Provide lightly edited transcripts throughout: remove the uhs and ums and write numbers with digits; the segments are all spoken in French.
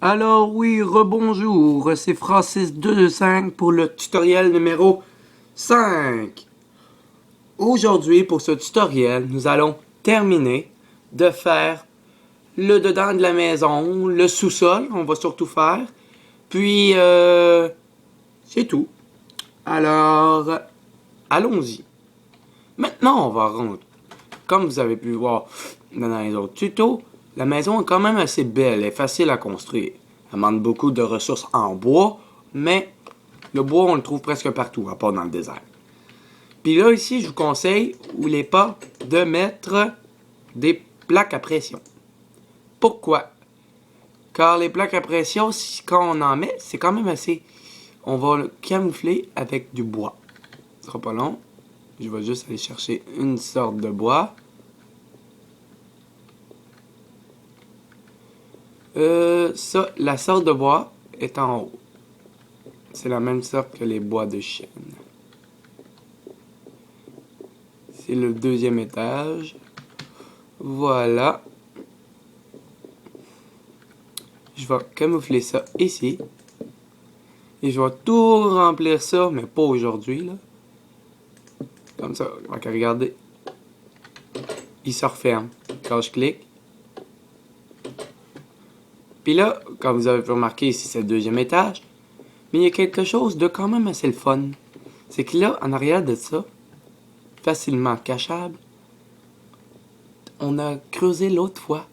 Alors oui, rebonjour, c'est Francis225 pour le tutoriel numéro 5. Aujourd'hui, pour ce tutoriel, nous allons terminer de faire le dedans de la maison, le sous-sol, on va surtout faire. Puis, c'est tout. Alors, allons-y. Maintenant, on va rendre. Comme vous avez pu voir dans les autres tutos, la maison est quand même assez belle et facile à construire. Elle demande beaucoup de ressources en bois, mais le bois, on le trouve presque partout, à part dans le désert. Puis là, ici, je vous conseille, n'oubliez pas de mettre des plaques à pression. Pourquoi? Car les plaques à pression, quand on en met, c'est quand même assez... On va le camoufler avec du bois. Ce sera pas long. Je vais juste aller chercher une sorte de bois. La sorte de bois est en haut. C'est la même sorte que les bois de chêne. C'est le deuxième étage. Voilà. Je vais camoufler ça ici. Et je vais tout remplir ça, mais pas aujourd'hui, là. Comme ça, regardez. Il se referme. Quand je clique. Puis là, comme vous avez pu remarquer, ici c'est le deuxième étage. Mais il y a quelque chose de quand même assez le fun. C'est que là, en arrière de ça, facilement cachable, on a creusé l'autre fois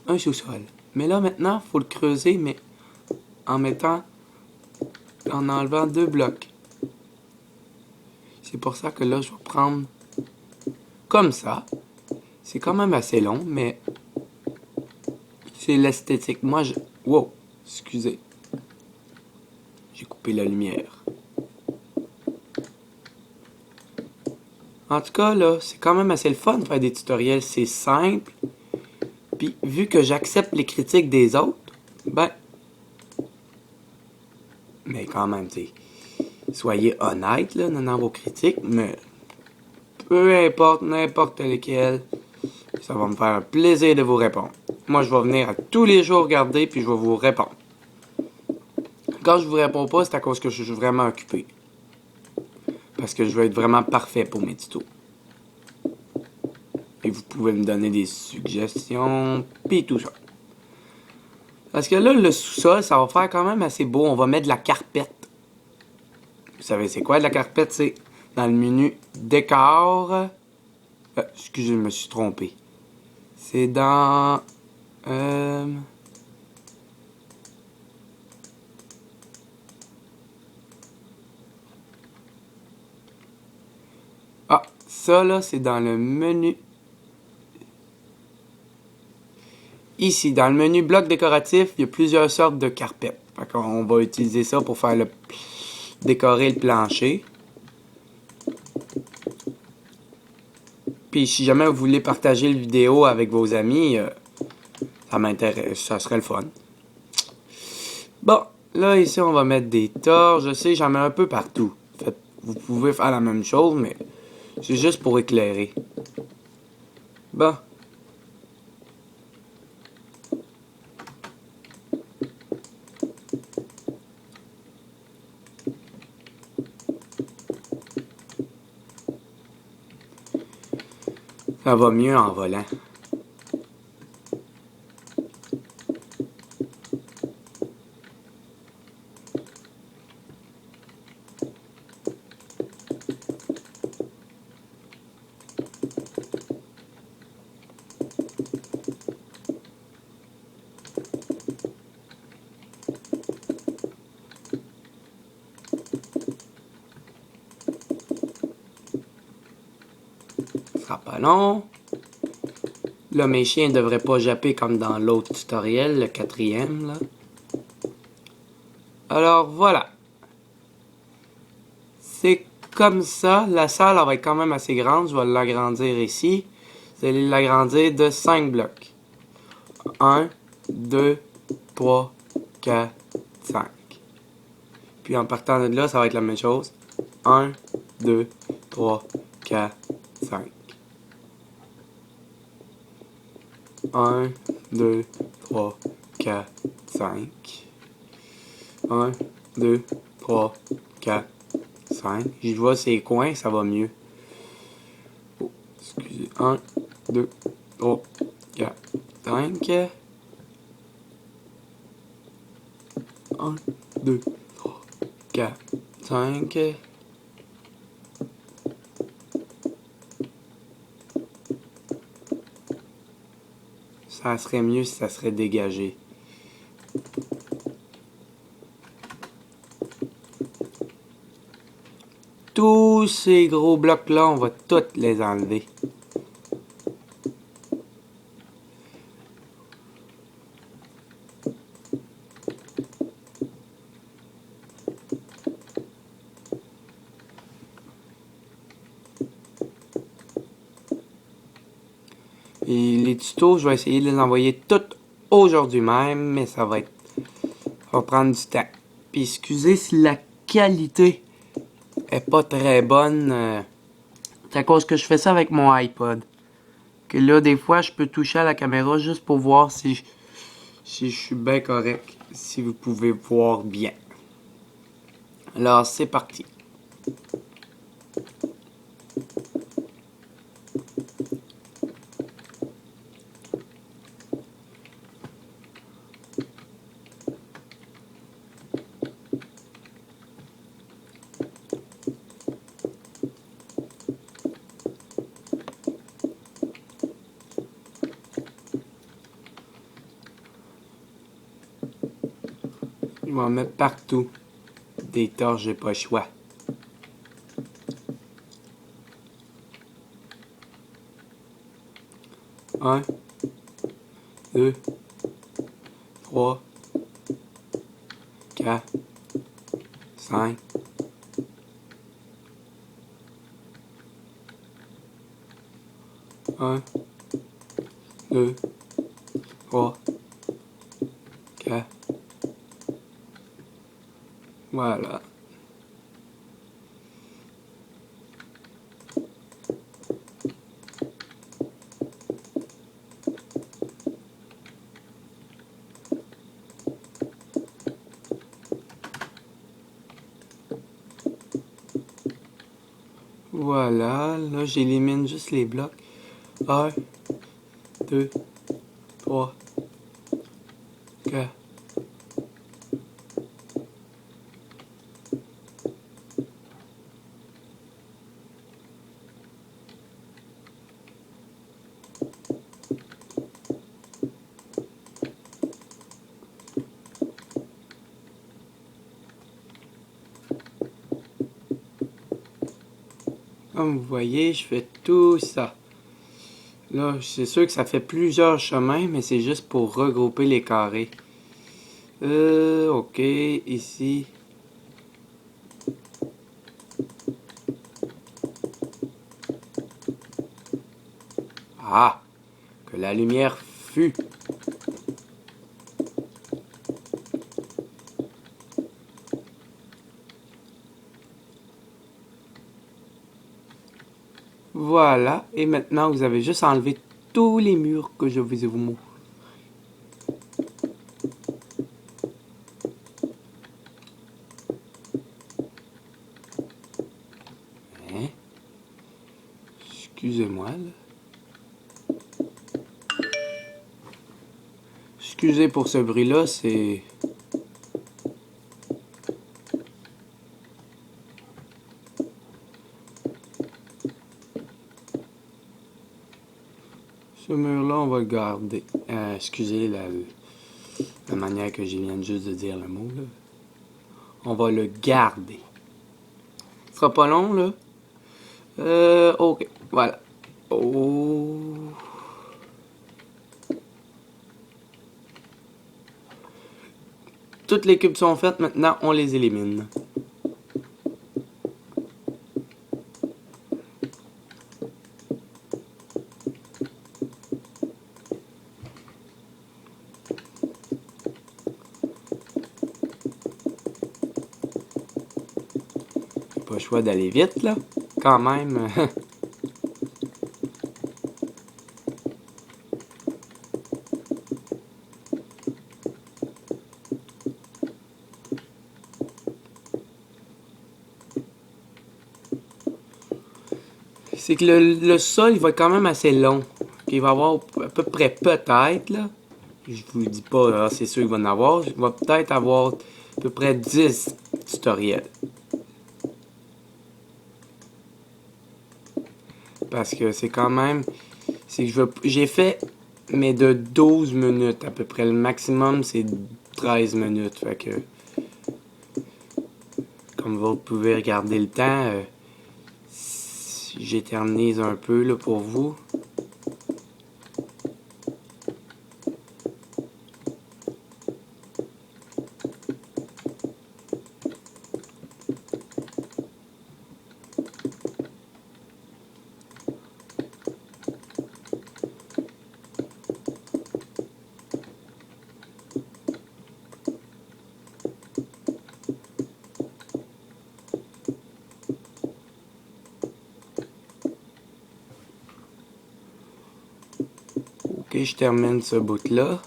un sous-sol. Mais là, maintenant, il faut le creuser, mais en enlevant 2 blocs. C'est pour ça que là, je vais prendre comme ça. C'est quand même assez long, mais c'est l'esthétique. Moi, je... Wow, excusez. J'ai coupé la lumière. En tout cas, là, c'est quand même assez le fun de faire des tutoriels. C'est simple. Puis, vu que j'accepte les critiques des autres, ben... Mais quand même, tu sais, soyez honnête, là, dans vos critiques, mais... Peu importe, n'importe lesquels, ça va me faire un plaisir de vous répondre. Moi, je vais venir à tous les jours regarder, puis je vais vous répondre. Quand je vous réponds pas, c'est à cause que je suis vraiment occupé. Parce que je veux être vraiment parfait pour mes tutos. Et vous pouvez me donner des suggestions, puis tout ça. Parce que là, le sous-sol, ça va faire quand même assez beau. On va mettre de la carpette. Vous savez, c'est quoi de la carpette? C'est dans le menu décor. Excusez, je me suis trompé. C'est dans... Ah, ça là, c'est dans le menu... Ici, dans le menu bloc décoratif, il y a plusieurs sortes de carpettes. Fait qu'on va utiliser ça pour faire décorer le plancher. Puis si jamais vous voulez partager la vidéo avec vos amis, ça m'intéresse, ça serait le fun. Bon, là ici on va mettre des torches. Je sais, j'en mets un peu partout. Fait, vous pouvez faire la même chose, mais c'est juste pour éclairer. Bon. Ça va mieux en volant. Ce sera pas long. Là, mes chiens ne devraient pas japper comme dans l'autre tutoriel, le 4e, là. Alors, voilà. C'est comme ça. La salle, elle va être quand même assez grande. Je vais l'agrandir ici. Vous allez l'agrandir de 5 blocs. 1, 2, 3, 4, 5. Puis en partant de là, ça va être la même chose. 1, 2, 3, 4, 5. 1, 2, 3, 4, 5. 1, 2, 3, 4, 5. J'y vois ces coins, ça va mieux. Oh, excusez. 1, 2, 3, 4, 5. 1, 2, 3, 4, 5. Ça serait mieux si ça serait dégagé. Tous ces gros blocs-là, on va tous les enlever. Et les tutos, je vais essayer de les envoyer toutes aujourd'hui même, mais ça va prendre du temps. Puis excusez si la qualité est pas très bonne. C'est à cause que je fais ça avec mon iPod. Que là, des fois, je peux toucher à la caméra juste pour voir si je suis bien correct. Si vous pouvez voir bien. Alors, c'est parti. Je vais en mettre partout. Des torches, j'ai pas le choix. Un, 2, 3, 4, 5. Un, 2, 3, 4. Voilà. Voilà, là j'élimine juste les blocs. 1, 2, 3, 4. Comme vous voyez, je fais tout ça. Là, c'est sûr que ça fait plusieurs chemins, mais c'est juste pour regrouper les carrés. Ok, ici. Ah, que la lumière fût. Voilà, et maintenant vous avez juste enlevé tous les murs que je vais vous montrer. Hein? Excusez-moi, là. Excusez pour ce bruit-là, c'est... Ce mur-là, on va le garder. Excusez la manière que je viens juste de dire le mot, là. On va le garder. Ce sera pas long, là. Ok, voilà. Oh. Toutes les cubes sont faites, maintenant on les élimine. Pas le choix d'aller vite, là. Quand même. c'est que le sol, il va être quand même assez long. Il va y avoir à peu près, peut-être, là. Je vous dis pas, là, c'est sûr qu'il va en avoir. Il va peut-être avoir à peu près 10 tutoriels. Parce que c'est quand même... C'est que j'ai fait, mais de 12 minutes à peu près. Le maximum, c'est 13 minutes. Fait que... Comme vous pouvez regarder le temps, j'éternise un peu là, pour vous. Ok, je termine ce bout-là.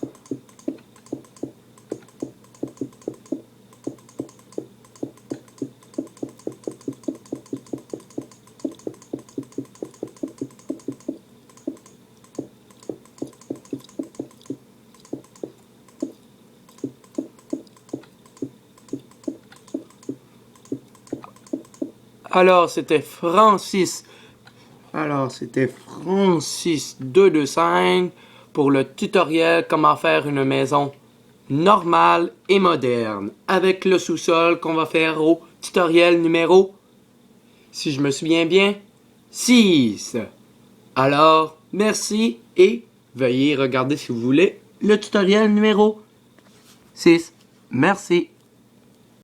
Alors, c'était Francis 225 pour le tutoriel comment faire une maison normale et moderne avec le sous-sol qu'on va faire au tutoriel numéro, si je me souviens bien, 6. Alors, merci et veuillez regarder si vous voulez le tutoriel numéro 6. Merci.